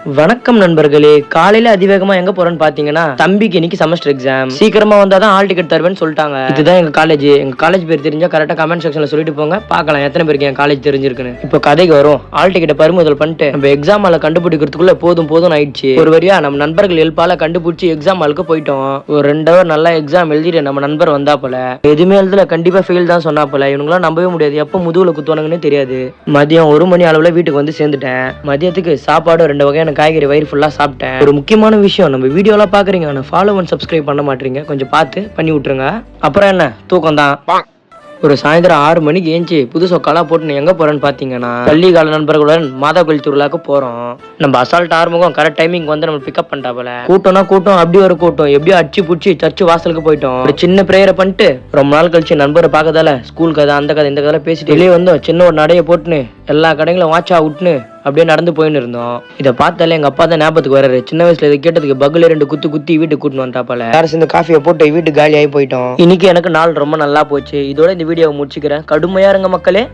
வணக்கம் நண்பர்களே. காலையில அதிவேகமா எங்க போறேன்னு பாத்தீங்கன்னா, தம்பிக்கு இன்னைக்கு செமஸ்டர் எக்ஸாம். சீக்கிரமா வந்தாதான் ஹால் டிக்கெட் தருவேன்னு சொல்லிட்டாங்க. இதுதான் எங்க காலேஜ். எங்க காலேஜ் பேர் தெரிஞ்சா கரெக்டா கமெண்ட் செக்ஷன்ல சொல்லிட்டு போங்க. பார்க்கலாம் எத்தனை பேருக்கு என் காலேஜ் தெரிஞ்சிருக்குன்னு. இப்போ கதைக்கு வரும். ஹால் டிக்கெட்டை பறிமுதல் பண்ணிட்டு நம்ம எக்ஸாம் ஹால கண்டுபிடிக்கிறதுக்குள்ள போதும் ஆயிடுச்சு. ஒரு வழியா நம்ம நண்பர்கள் ஹெல்ப்பால கண்டுபிடிச்சு எக்ஸாம் ஹாலுக்கு போயிட்டோம். ஒரு 2 ஹவர் நல்லா எக்ஸாம் எழுதிட்டு நம்ம நண்பர் வந்தா போல. எதுவுமே எழுதல, கண்டிப்பா ஃபெயில் தான் சொன்னா போல. இவங்களாம் நம்பவே முடியாது, எப்ப முதுகுல குத்துவானுங்கன்னு தெரியாது. மதியம் 1 மணி அளவுல வீட்டுக்கு வந்து சேர்ந்துட்டேன். மதியத்துக்கு சாப்பாடு 2 வகையான காய்கறி வயிறு ஃபுல்லா சாப்பிட்டேன். ஒரு முக்கியமான விஷயம், நம்ம வீடியோலாம் பாக்குறீங்க, ஆனா ஃபாலோ அண்ட் சப்ஸ்கிரைப் பண்ண மாட்டீங்க. கொஞ்சம் பார்த்து பண்ணி விட்டுருங்க. அப்புறம் என்ன, தூக்கம் தான். ஒரு சாயந்தரம் 6 மணிக்கு ஏஞ்சி புது சொக்காலா போட்டு எங்க போறேன்னு பாத்தீங்கன்னா, பள்ளி கால நண்பர்களுடன் மாதா கோயில் திருவிழாக்கு போறோம். நம்ம அசால்ட் ஆரம்பம் கரெக்ட் டைமிங் வந்து நம்ம பிக்கப் பண்ணிட்டா போல. கூட்டம்னா கூட்டம், அப்படி ஒரு கூட்டம். எப்படியோ அடிச்சு புடிச்சு சர்ச்சு வாசலுக்கு போயிட்டோம். ஒரு சின்ன பிரேயரை பண்ணிட்டு ரொம்ப நாள் கழிச்சு நண்பரை பார்க்கதால ஸ்கூல் கதை அந்த கதை இந்த கதை பேசிட்டு வெளியே வந்தோம். சின்ன ஒரு நடைய போட்டுன்னு எல்லா கடைகளும் வாட்சா விட்டுன்னு அப்படியே நடந்து போயின்னு இருந்தோம். இதை பார்த்தாலே எங்க அப்பா தான் ஞாபகத்துக்கு வர்றாரு. சின்ன வயசுல இதை கேட்டதுக்கு பகுல 2 குத்தி வீட்டுக்கு கூட்டின்னு வந்துட்டாப்பால. யாரும் சேர்ந்து காஃபியை போட்டு வீட்டுக்கு காலி ஆகி போயிட்டோம். இன்னைக்கு எனக்கு நாள் ரொம்ப நல்லா போச்சு. இதோட இந்த வீடியோவை முடிச்சுக்கிறேன். கடுமையா இருங்க மக்களே.